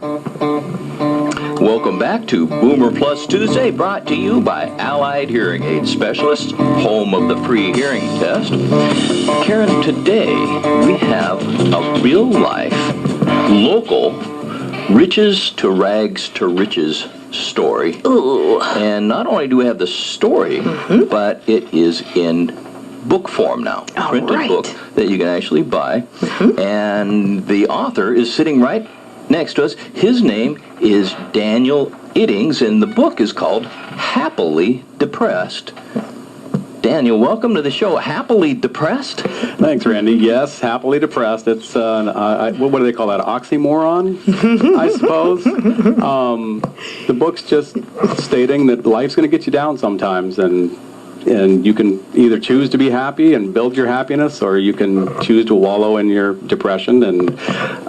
Welcome back to Boomer Plus Tuesday, brought to you by Allied Hearing Aid Specialists, home of the free hearing test. Karen, today we have a real-life, local, riches to rags to riches story. Ooh. And not only do we have the story, but it is in book form now, printed book that you can actually buy. And the author is sitting right next to us. His name is Daniel Iddings, and the book is called Happily Depressed. Daniel, welcome to the show. Happily Depressed? Thanks, Randy. Yes, happily depressed. It's, what do they call that, oxymoron, I suppose? The book's just stating that life's going to get you down sometimes, and you can either choose to be happy and build your happiness, or you can choose to wallow in your depression, and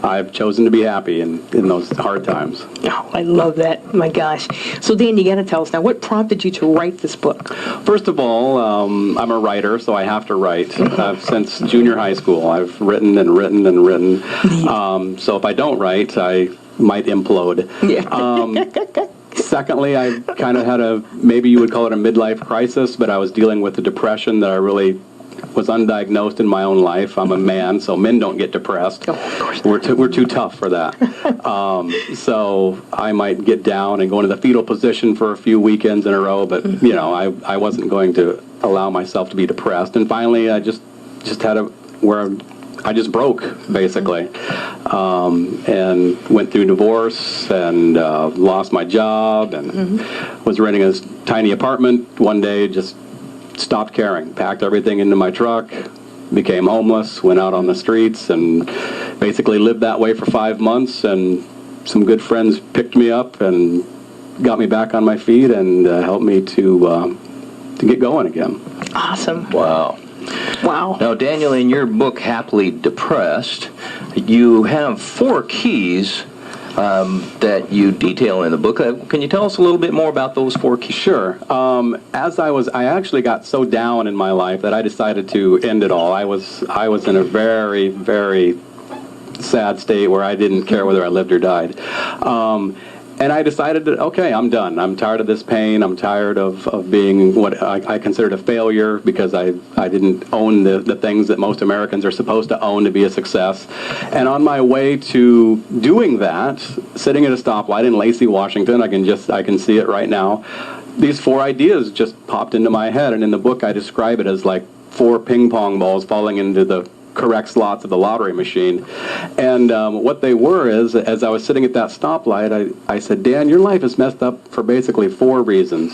I've chosen to be happy in those hard times. Oh, I love that. My gosh. So, Dan, you got to tell us now, what prompted you to write this book? First of all, I'm a writer, so I have to write. Since junior high school, I've written and written and written. So if I don't write, I might implode. Yeah. Secondly, I kind of had maybe you would call it a midlife crisis, but I was dealing with a depression that I really was undiagnosed in my own life. I'm a man, so men don't get depressed. Oh, of course. We're too tough for that. So I might get down and go into the fetal position for a few weekends in a row, but you know, I wasn't going to allow myself to be depressed. And finally, I just had I just broke, basically, and went through divorce and lost my job and was renting a tiny apartment. One day, just stopped caring, packed everything into my truck, became homeless, went out on the streets, and basically lived that way for 5 months. And some good friends picked me up and got me back on my feet and helped me to get going again. Awesome. Wow. Wow. Now, Daniel, in your book, Happily Depressed, you have 4 keys that you detail in the book. Can you tell us a little bit more about those 4 keys? Sure. I actually got so down in my life that I decided to end it all. I was in a very, very sad state where I didn't care whether I lived or died. And I decided that, okay, I'm done. I'm tired of this pain. I'm tired of being what I considered a failure because I didn't own the things that most Americans are supposed to own to be a success. And on my way to doing that, sitting at a stoplight in Lacey, Washington, I can see it right now, these 4 ideas just popped into my head. And in the book, I describe it as like 4 ping pong balls falling into the correct slots of the lottery machine. And what they were is, as I was sitting at that stoplight, I said, Dan, your life is messed up for basically 4 reasons.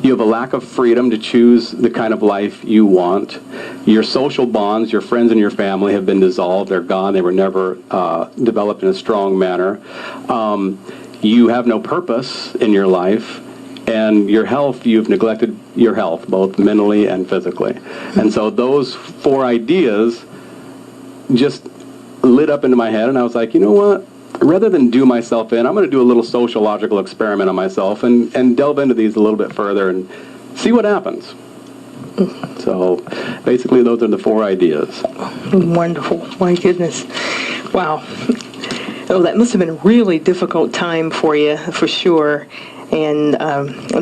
You have a lack of freedom to choose the kind of life you want. Your social bonds, your friends and your family have been dissolved. They're gone. They were never developed in a strong manner. You have no purpose in your life. And your health, you've neglected your health, both mentally and physically. And so those 4 ideas just lit up into my head, and I was like, you know what? Rather than do myself in, I'm going to do a little sociological experiment on myself and delve into these a little bit further and see what happens. So basically, those are the 4 ideas. Wonderful. My goodness. Wow. Oh, that must have been a really difficult time for you, for sure. And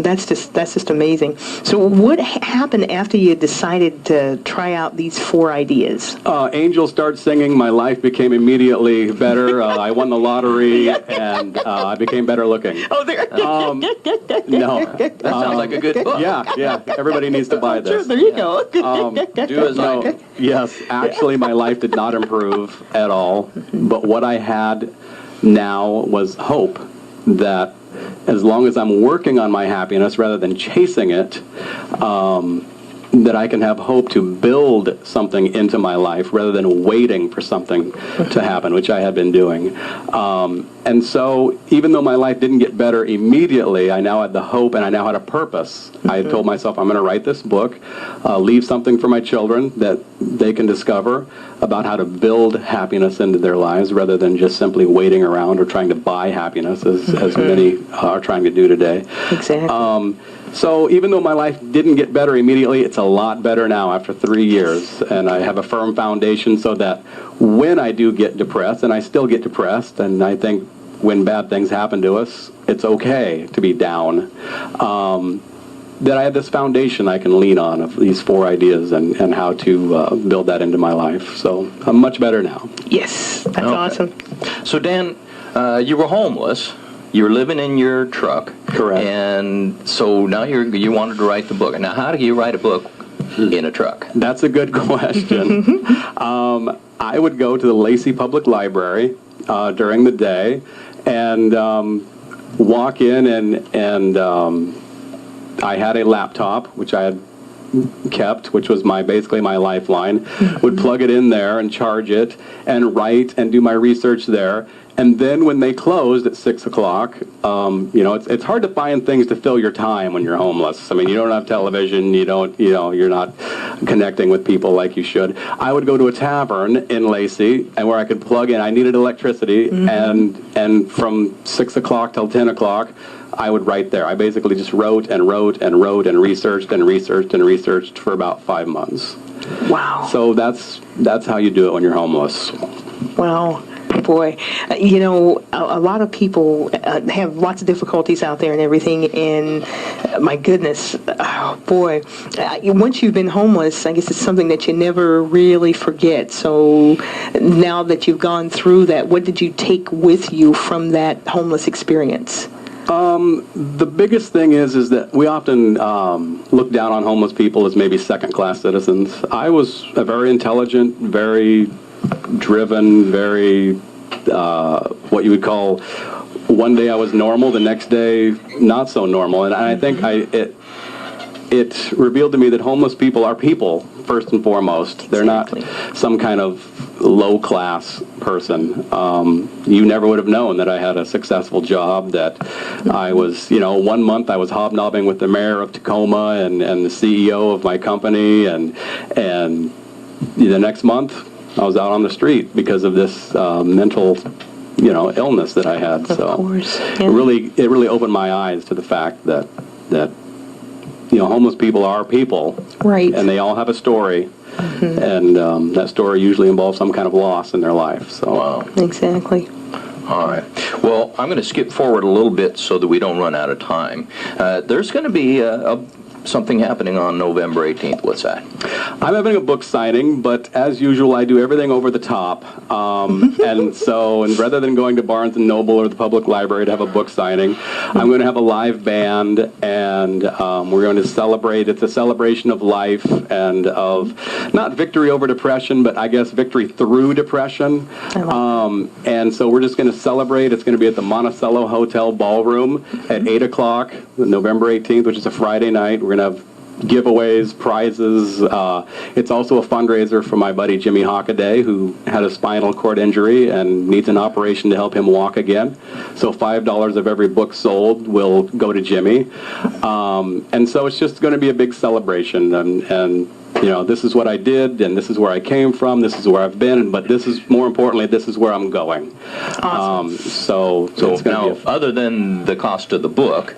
that's just amazing. So what happened after you decided to try out these 4 ideas? Angels started singing. My life became immediately better. I won the lottery, and I became better looking. Oh, there. No. That sounds like a good book. Yeah. Everybody needs to buy this. Sure, there you go. Do as I do. Yes, actually, my life did not improve at all. But what I had now was hope that as long as I'm working on my happiness rather than chasing it, that I can have hope to build something into my life rather than waiting for something to happen, which I had been doing. And so even though my life didn't get better immediately, I now had the hope and I now had a purpose. I had told myself I'm going to write this book, leave something for my children that they can discover about how to build happiness into their lives rather than just simply waiting around or trying to buy happiness as many are trying to do today. Exactly. So even though my life didn't get better immediately, it's a lot better now after 3 years. And I have a firm foundation so that when I do get depressed, and I still get depressed, and I think when bad things happen to us, it's okay to be down. That I have this foundation I can lean on of these 4 ideas and how to build that into my life. So I'm much better now. Yes, that's awesome. So Dan, you were homeless. You were living in your truck. Correct. And so now you wanted to write the book. Now, how do you write a book in a truck? That's a good question. I would go to the Lacey Public Library during the day and walk in and I had a laptop, which I had kept, which was basically my lifeline, would plug it in there and charge it and write and do my research there. And then when they closed at 6 o'clock, it's hard to find things to fill your time when you're homeless. I mean, you don't have television, you're not connecting with people like you should. I would go to a tavern in Lacey and where I could plug in. I needed electricity, and from 6 o'clock till 10 o'clock, I would write there. I basically just wrote and wrote and wrote and researched and researched and researched for about 5 months. Wow. So that's how you do it when you're homeless. Wow. Boy, a lot of people have lots of difficulties out there and everything, and my goodness, once you've been homeless, I guess it's something that you never really forget. So now that you've gone through that, what did you take with you from that homeless experience? The biggest thing is that we often look down on homeless people as maybe second-class citizens. I was a very intelligent, very driven, very what you would call, one day I was normal, the next day not so normal. And I think it revealed to me that homeless people are people, first and foremost. They're not some kind of low-class person. You never would have known that I had a successful job, that I was, 1 month I was hobnobbing with the mayor of Tacoma and the CEO of my company, and the next month I was out on the street because of this mental, illness that I had. Of course. Yeah. It really opened my eyes to the fact that homeless people are people, right? And they all have a story, and that story usually involves some kind of loss in their life. So, wow. Exactly. All right. Well, I'm going to skip forward a little bit so that we don't run out of time. There's going to be something happening on November 18th. What's that? I'm having a book signing, but as usual, I do everything over the top. And rather than going to Barnes & Noble or the public library to have a book signing, I'm going to have a live band, and we're going to celebrate. It's a celebration of life and of not victory over depression, but I guess victory through depression. And so we're just going to celebrate. It's going to be at the Monticello Hotel Ballroom at 8 o'clock, November 18th, which is a Friday night. We're going to have giveaways, prizes. It's also a fundraiser for my buddy Jimmy Hockaday, who had a spinal cord injury and needs an operation to help him walk again. So $5 of every book sold will go to Jimmy. And so it's just going to be a big celebration. And this is what I did, and this is where I came from, this is where I've been, but this is, more importantly, this is where I'm going. Awesome. So it's now, other than the cost of the book,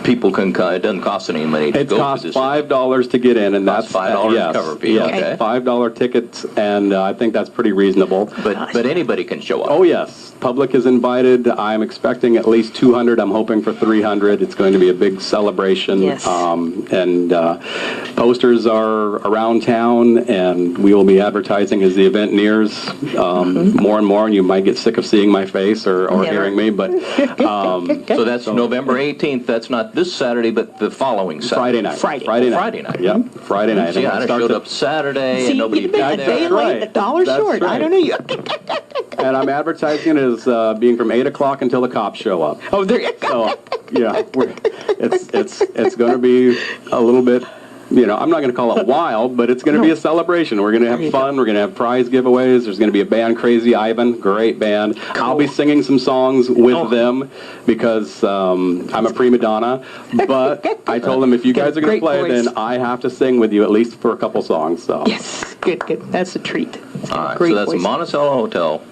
people can, it doesn't cost any money to go. It costs $5 to get in, and that's $5 yes, cover fee. Yes, Okay. $5 tickets, and I think that's pretty reasonable. But anybody can show up. Oh yes, public is invited. I'm expecting at least 200. I'm hoping for 300. It's going to be a big celebration. Yes. And posters are around town, and we will be advertising as the event nears more and more. And you might get sick of seeing my face or hearing me, but so that's November 18th. That's not this Saturday, but the following Saturday. Friday night. Yep, Friday night. See, I showed up Saturday and nobody you've been a day late, $1 short. Right. I don't know you. And I'm advertising it as being from 8 o'clock until the cops show up. Oh, there you go. So, yeah, it's going to be a little bit, I'm not going to call it wild, but it's going to be a celebration. We're going to have fun. We're going to have prize giveaways. There's going to be a band, Crazy Ivan, great band. Cool. I'll be singing some songs with them because I'm a prima donna. But I told them, if you guys are going to play, then I have to sing with you at least for a couple songs. So yes, good. That's a treat. All right, so that's the Monticello Hotel.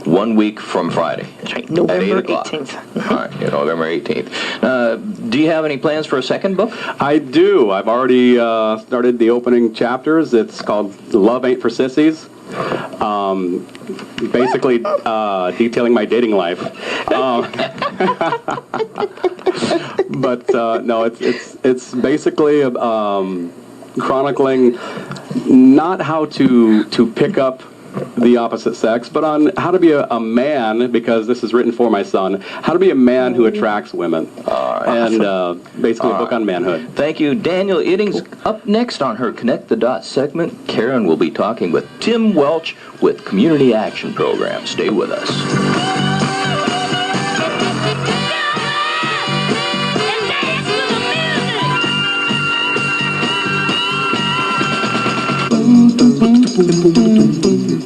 1 week from Friday. That's right, November 18th. All right, November 18th. Do you have any plans for a second book? I do. I've already started the opening chapters. It's called Love Ain't for Sissies. basically detailing my dating life. But no, it's basically chronicling not how to pick up the opposite sex, but on how to be a man, because this is written for my son, how to be a man who attracts women. And basically a book on manhood. Thank you, Daniel Iddings. Up next on her Connect the Dots segment, Karen will be talking with Tim Welch with Community Action Program. Stay with us. Boom, boom, boom, boom, boom, boom, boom.